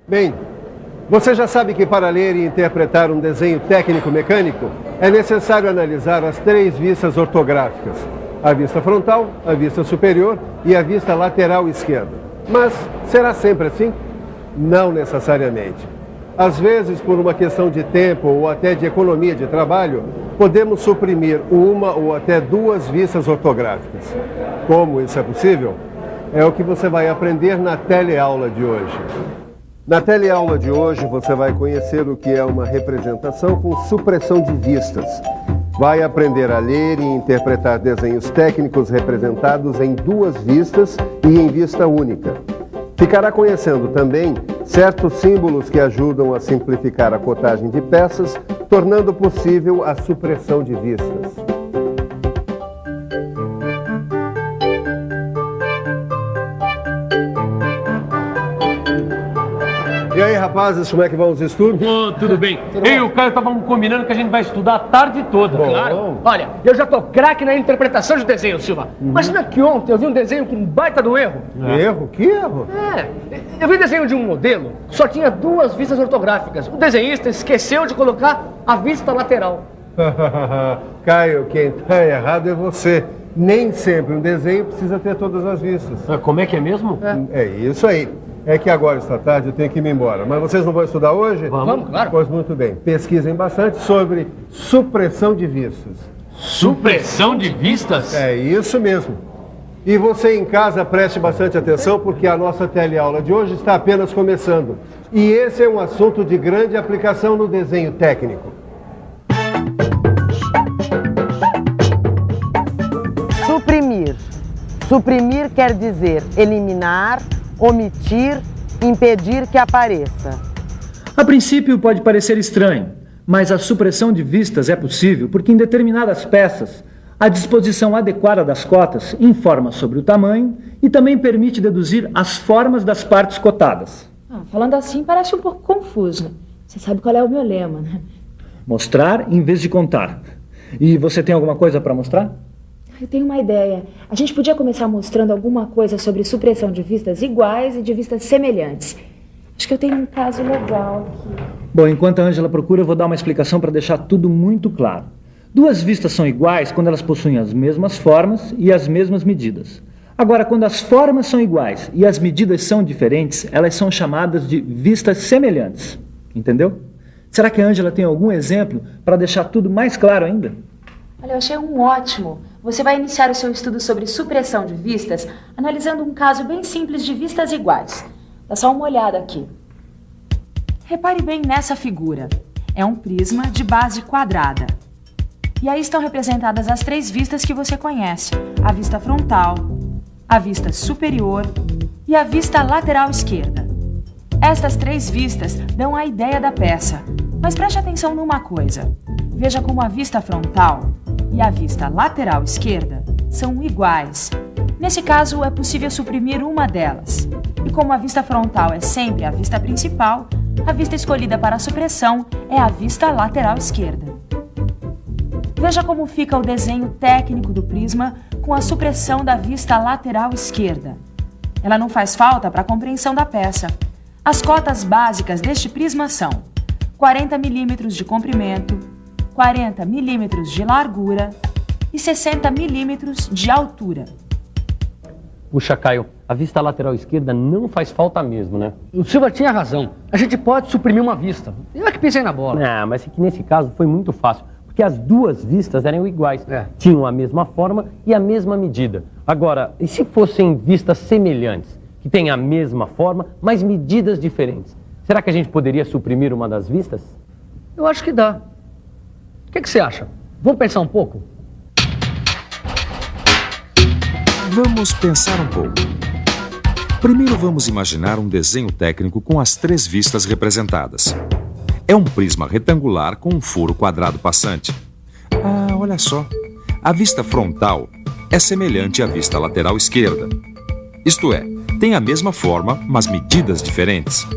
Bem, você já sabe que para ler e interpretar um desenho técnico-mecânico é necessário analisar as 3 vistas ortográficas: a vista frontal, a vista superior e a vista lateral esquerda. Mas será sempre assim? Não necessariamente. Às vezes, por uma questão de tempo ou até de economia de trabalho, podemos suprimir uma ou até 2 vistas ortográficas. Como isso é possível? É o que você vai aprender na teleaula de hoje. Na teleaula de hoje, você vai conhecer o que é uma representação com supressão de vistas. Vai aprender a ler e interpretar desenhos técnicos representados em 2 vistas e em vista única. Ficará conhecendo também certos símbolos que ajudam a simplificar a cotagem de peças, tornando possível a supressão de vistas. E aí, rapazes, como é que vão os estudos? Tudo bem. Eu e o Caio estávamos combinando que a gente vai estudar a tarde toda. Bom. Claro. Olha, eu já tô craque na interpretação de desenho, Silva. Imagina que ontem eu vi um desenho com um baita do erro. Erro? Que erro? Eu vi o desenho de um modelo que só tinha 2 vistas ortográficas. O desenhista esqueceu de colocar a vista lateral. Caio, quem está errado é você. Nem sempre um desenho precisa ter todas as vistas. Como é que é mesmo? É isso aí. É que agora, esta tarde, eu tenho que ir embora. Mas vocês não vão estudar hoje? Vamos, claro. Pois muito bem. Pesquisem bastante sobre supressão de vistas. Supressão de vistas? É isso mesmo. E você em casa preste bastante atenção, porque a nossa teleaula de hoje está apenas começando. E esse é um assunto de grande aplicação no desenho técnico. Suprimir. Suprimir quer dizer eliminar, omitir, impedir que apareça. A princípio pode parecer estranho, mas a supressão de vistas é possível porque em determinadas peças a disposição adequada das cotas informa sobre o tamanho e também permite deduzir as formas das partes cotadas. Falando assim parece um pouco confuso. Você sabe qual é o meu lema, né? Mostrar em vez de contar. E você tem alguma coisa para mostrar? Eu tenho uma ideia. A gente podia começar mostrando alguma coisa sobre supressão de vistas iguais e de vistas semelhantes. Acho que eu tenho um caso legal aqui. Bom, enquanto a Ângela procura, eu vou dar uma explicação para deixar tudo muito claro. 2 vistas são iguais quando elas possuem as mesmas formas e as mesmas medidas. Agora, quando as formas são iguais e as medidas são diferentes, elas são chamadas de vistas semelhantes. Entendeu? Será que a Ângela tem algum exemplo para deixar tudo mais claro ainda? Olha, eu achei um ótimo. Você vai iniciar o seu estudo sobre supressão de vistas analisando um caso bem simples de vistas iguais. Dá só uma olhada aqui. Repare bem nessa figura. É um prisma de base quadrada. E aí estão representadas as 3 vistas que você conhece. A vista frontal, a vista superior e a vista lateral esquerda. Estas 3 vistas dão a ideia da peça. Mas preste atenção numa coisa. Veja como a vista frontal e a vista lateral esquerda são iguais. Nesse caso, é possível suprimir uma delas. E como a vista frontal é sempre a vista principal, a vista escolhida para a supressão é a vista lateral esquerda. Veja como fica o desenho técnico do prisma com a supressão da vista lateral esquerda. Ela não faz falta para a compreensão da peça. As cotas básicas deste prisma são 40 milímetros de comprimento, 40 milímetros de largura e 60 milímetros de altura. Puxa, Caio, a vista lateral esquerda não faz falta mesmo, né? O Silva tinha razão. A gente pode suprimir uma vista. Eu é que pensei na bola. Mas é que nesse caso foi muito fácil, porque as 2 vistas eram iguais. Tinham a mesma forma e a mesma medida. Agora, e se fossem vistas semelhantes, que têm a mesma forma, mas medidas diferentes? Será que a gente poderia suprimir uma das vistas? Eu acho que dá. O que você acha? Vamos pensar um pouco? Vamos pensar um pouco. Primeiro vamos imaginar um desenho técnico com as 3 vistas representadas. É um prisma retangular com um furo quadrado passante. Olha só. A vista frontal é semelhante à vista lateral esquerda. Isto é, tem a mesma forma, mas medidas diferentes.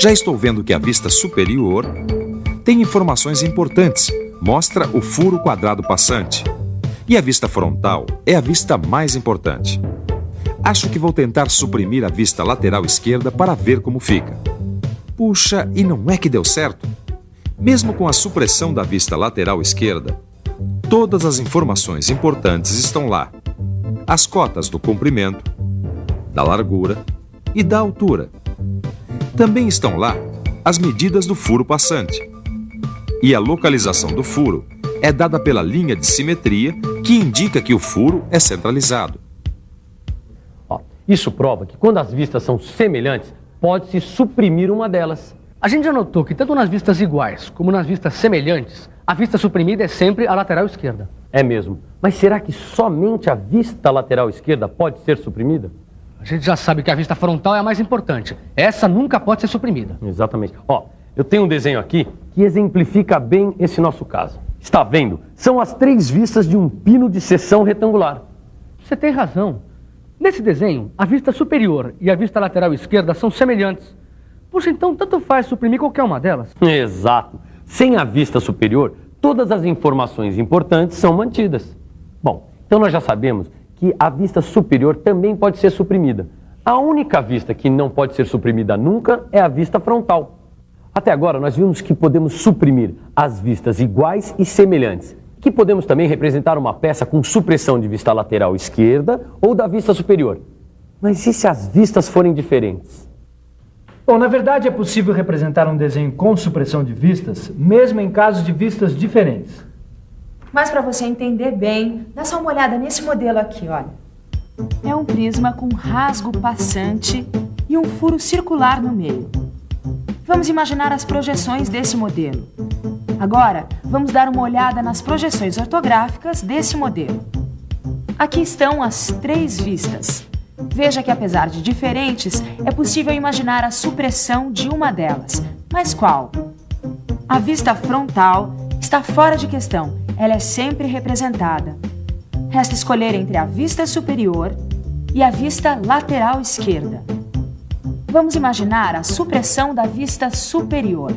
Já estou vendo que a vista superior tem informações importantes, mostra o furo quadrado passante. E a vista frontal é a vista mais importante. Acho que vou tentar suprimir a vista lateral esquerda para ver como fica. Puxa, e não é que deu certo? Mesmo com a supressão da vista lateral esquerda, todas as informações importantes estão lá. As cotas do comprimento, da largura e da altura. Também estão lá as medidas do furo passante. E a localização do furo é dada pela linha de simetria que indica que o furo é centralizado. Isso prova que quando as vistas são semelhantes, pode-se suprimir uma delas. A gente já notou que tanto nas vistas iguais como nas vistas semelhantes, a vista suprimida é sempre a lateral esquerda. É mesmo. Mas será que somente a vista lateral esquerda pode ser suprimida? A gente já sabe que a vista frontal é a mais importante. Essa nunca pode ser suprimida. Exatamente. Eu tenho um desenho aqui que exemplifica bem esse nosso caso. Está vendo? São as 3 vistas de um pino de seção retangular. Você tem razão. Nesse desenho, a vista superior e a vista lateral esquerda são semelhantes. Puxa, então tanto faz suprimir qualquer uma delas. Exato. Sem a vista superior, todas as informações importantes são mantidas. Bom, então nós já sabemos que a vista superior também pode ser suprimida. A única vista que não pode ser suprimida nunca é a vista frontal. Até agora nós vimos que podemos suprimir as vistas iguais e semelhantes, que podemos também representar uma peça com supressão de vista lateral esquerda ou da vista superior. Mas e se as vistas forem diferentes? Bom, na verdade é possível representar um desenho com supressão de vistas, mesmo em casos de vistas diferentes. Mas para você entender bem, dá só uma olhada nesse modelo aqui, olha. É um prisma com rasgo passante e um furo circular no meio. Vamos imaginar as projeções desse modelo. Agora, vamos dar uma olhada nas projeções ortográficas desse modelo. Aqui estão as 3 vistas. Veja que, apesar de diferentes, é possível imaginar a supressão de uma delas. Mas qual? A vista frontal está fora de questão. Ela é sempre representada. Resta escolher entre a vista superior e a vista lateral esquerda. Vamos imaginar a supressão da vista superior.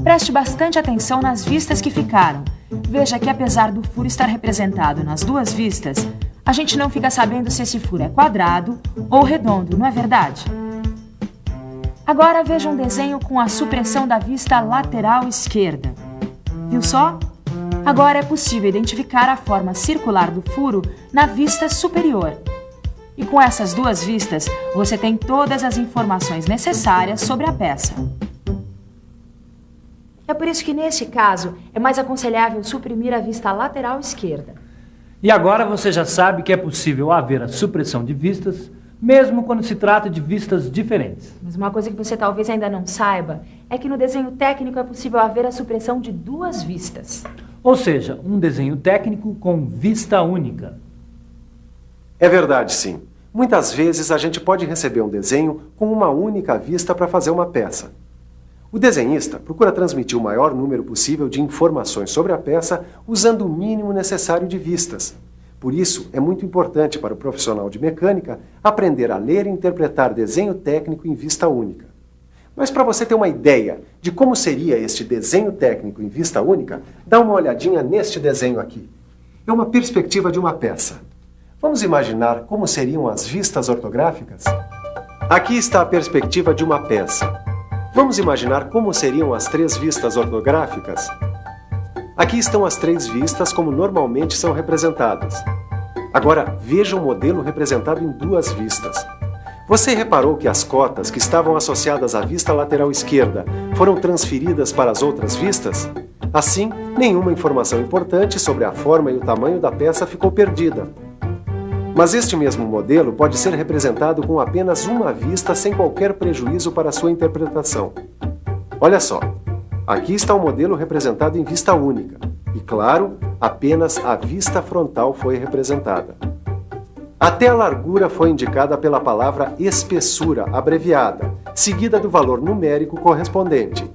Preste bastante atenção nas vistas que ficaram. Veja que, apesar do furo estar representado nas 2 vistas, a gente não fica sabendo se esse furo é quadrado ou redondo, não é verdade? Agora veja um desenho com a supressão da vista lateral esquerda. Viu só? Agora é possível identificar a forma circular do furo na vista superior. E com essas 2 vistas, você tem todas as informações necessárias sobre a peça. É por isso que, neste caso, é mais aconselhável suprimir a vista lateral esquerda. E agora você já sabe que é possível haver a supressão de vistas, mesmo quando se trata de vistas diferentes. Mas uma coisa que você talvez ainda não saiba é que no desenho técnico é possível haver a supressão de 2 vistas. Ou seja, um desenho técnico com vista única. É verdade, sim. Muitas vezes a gente pode receber um desenho com uma única vista para fazer uma peça. O desenhista procura transmitir o maior número possível de informações sobre a peça usando o mínimo necessário de vistas. Por isso, é muito importante para o profissional de mecânica aprender a ler e interpretar desenho técnico em vista única. Mas para você ter uma ideia de como seria este desenho técnico em vista única, dá uma olhadinha neste desenho aqui. É uma perspectiva de uma peça. Vamos imaginar como seriam as vistas ortográficas? Aqui está a perspectiva de uma peça. Vamos imaginar como seriam as 3 vistas ortográficas? Aqui estão as 3 vistas como normalmente são representadas. Agora, veja o modelo representado em 2 vistas. Você reparou que as cotas que estavam associadas à vista lateral esquerda foram transferidas para as outras vistas? Assim, nenhuma informação importante sobre a forma e o tamanho da peça ficou perdida. Mas este mesmo modelo pode ser representado com apenas uma vista sem qualquer prejuízo para a sua interpretação. Olha só, aqui está o modelo representado em vista única. E claro, apenas a vista frontal foi representada. Até a largura foi indicada pela palavra espessura abreviada, seguida do valor numérico correspondente.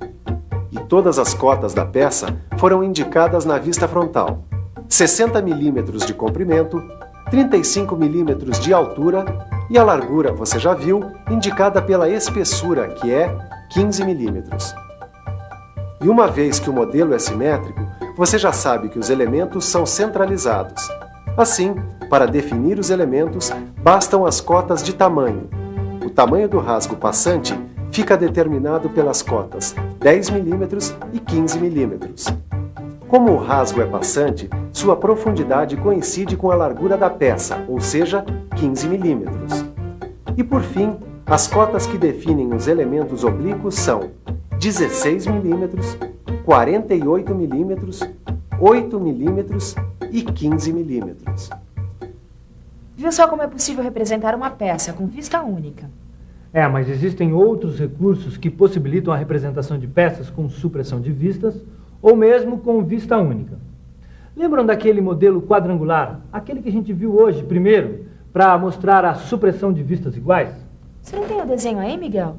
E todas as cotas da peça foram indicadas na vista frontal. 60 milímetros de comprimento, 35 milímetros de altura e a largura, você já viu, indicada pela espessura, que é 15 milímetros. E uma vez que o modelo é simétrico, você já sabe que os elementos são centralizados. Assim, para definir os elementos, bastam as cotas de tamanho. O tamanho do rasgo passante fica determinado pelas cotas 10 mm e 15 mm. Como o rasgo é passante, sua profundidade coincide com a largura da peça, ou seja, 15 mm. E por fim, as cotas que definem os elementos oblíquos são 16 mm, 48 mm, 8 mm e 15 mm. Viu só como é possível representar uma peça com vista única? Mas existem outros recursos que possibilitam a representação de peças com supressão de vistas ou mesmo com vista única. Lembram daquele modelo quadrangular, aquele que a gente viu hoje primeiro, para mostrar a supressão de vistas iguais? Você não tem o desenho aí, Miguel?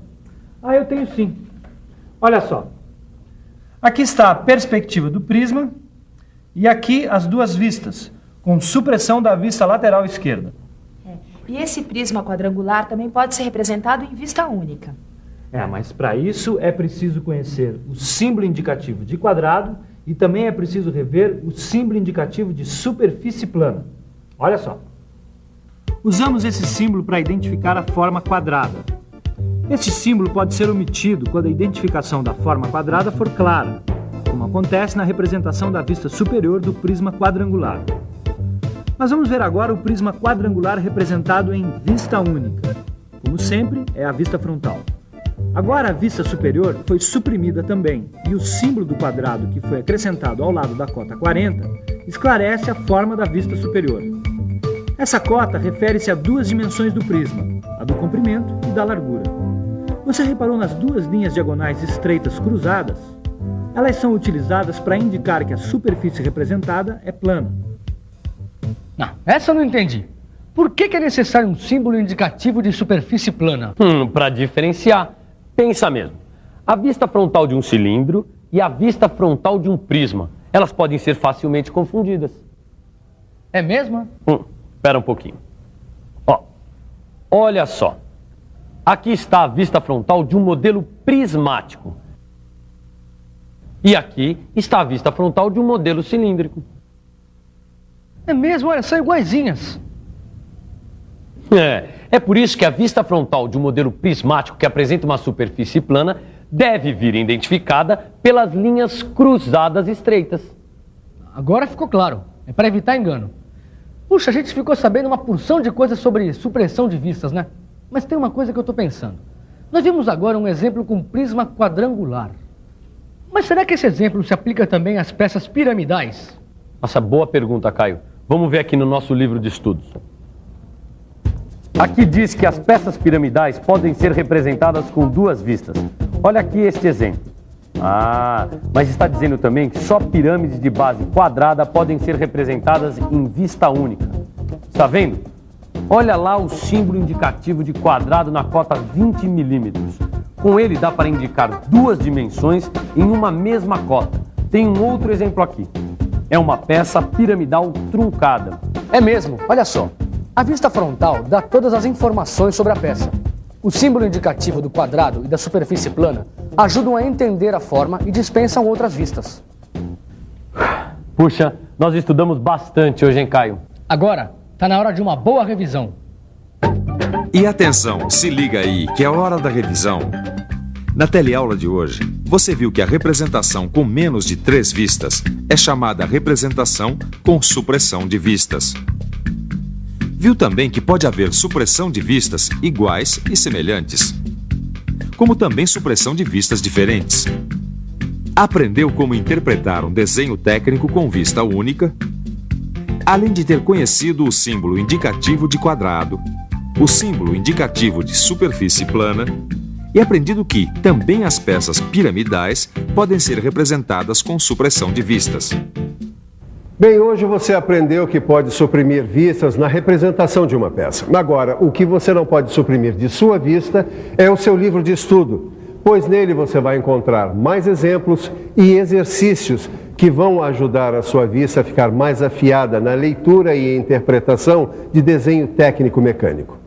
Eu tenho sim. Olha só. Aqui está a perspectiva do prisma e aqui as duas vistas, com supressão da vista lateral esquerda. E esse prisma quadrangular também pode ser representado em vista única. Mas para isso é preciso conhecer o símbolo indicativo de quadrado e também é preciso rever o símbolo indicativo de superfície plana. Olha só. Usamos esse símbolo para identificar a forma quadrada. Este símbolo pode ser omitido quando a identificação da forma quadrada for clara, como acontece na representação da vista superior do prisma quadrangular. Mas vamos ver agora o prisma quadrangular representado em vista única. Como sempre, é a vista frontal. Agora a vista superior foi suprimida também, e o símbolo do quadrado que foi acrescentado ao lado da cota 40 esclarece a forma da vista superior. Essa cota refere-se a duas dimensões do prisma, a do comprimento e da largura. Você reparou nas duas linhas diagonais estreitas cruzadas? Elas são utilizadas para indicar que a superfície representada é plana. Essa eu não entendi. Por que é necessário um símbolo indicativo de superfície plana? Para diferenciar. Pensa mesmo. A vista frontal de um cilindro e a vista frontal de um prisma. Elas podem ser facilmente confundidas. É mesmo? Espera um pouquinho. Olha só. Aqui está a vista frontal de um modelo prismático. E aqui está a vista frontal de um modelo cilíndrico. É mesmo, olha, são iguaizinhas. É por isso que a vista frontal de um modelo prismático que apresenta uma superfície plana deve vir identificada pelas linhas cruzadas estreitas. Agora ficou claro. É para evitar engano. Puxa, a gente ficou sabendo uma porção de coisas sobre supressão de vistas, né? Mas tem uma coisa que eu estou pensando. Nós vimos agora um exemplo com prisma quadrangular. Mas será que esse exemplo se aplica também às peças piramidais? Nossa, boa pergunta, Caio. Vamos ver aqui no nosso livro de estudos. Aqui diz que as peças piramidais podem ser representadas com duas vistas. Olha aqui este exemplo. Mas está dizendo também que só pirâmides de base quadrada podem ser representadas em vista única. Está vendo? Olha lá o símbolo indicativo de quadrado na cota 20 milímetros. Com ele dá para indicar duas dimensões em uma mesma cota. Tem um outro exemplo aqui. É uma peça piramidal truncada. É mesmo, olha só. A vista frontal dá todas as informações sobre a peça. O símbolo indicativo do quadrado e da superfície plana ajudam a entender a forma e dispensam outras vistas. Puxa, nós estudamos bastante hoje, hein, Caio? Agora, está na hora de uma boa revisão. E atenção, se liga aí, que é a hora da revisão. Na teleaula de hoje, você viu que a representação com menos de 3 vistas é chamada representação com supressão de vistas. Viu também que pode haver supressão de vistas iguais e semelhantes, como também supressão de vistas diferentes. Aprendeu como interpretar um desenho técnico com vista única, além de ter conhecido o símbolo indicativo de quadrado, o símbolo indicativo de superfície plana, e aprendido que também as peças piramidais podem ser representadas com supressão de vistas. Bem, hoje você aprendeu que pode suprimir vistas na representação de uma peça. Agora, o que você não pode suprimir de sua vista é o seu livro de estudo, pois nele você vai encontrar mais exemplos e exercícios que vão ajudar a sua vista a ficar mais afiada na leitura e interpretação de desenho técnico mecânico.